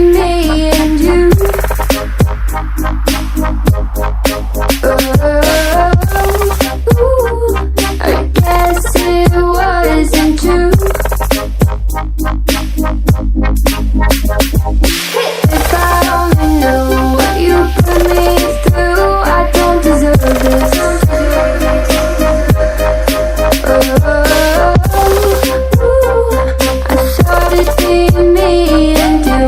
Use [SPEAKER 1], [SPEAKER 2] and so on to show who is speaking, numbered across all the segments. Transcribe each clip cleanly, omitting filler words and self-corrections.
[SPEAKER 1] me and you. Ooh, I guess it wasn't true. If I only knew what you put me through, I don't deserve this. I thought it'd be me and you.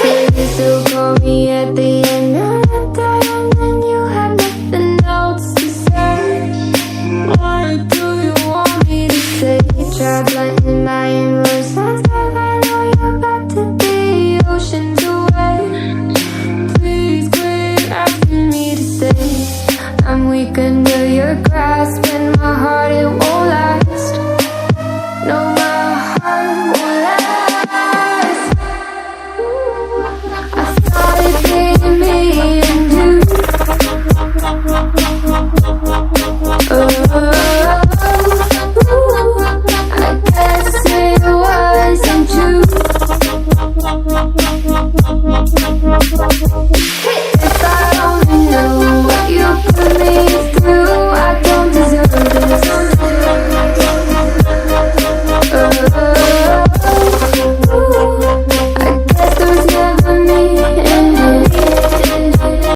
[SPEAKER 1] Baby, still call me at the end of the day, and then you have nothing else to say. What do you want me to say? Try blending my inverse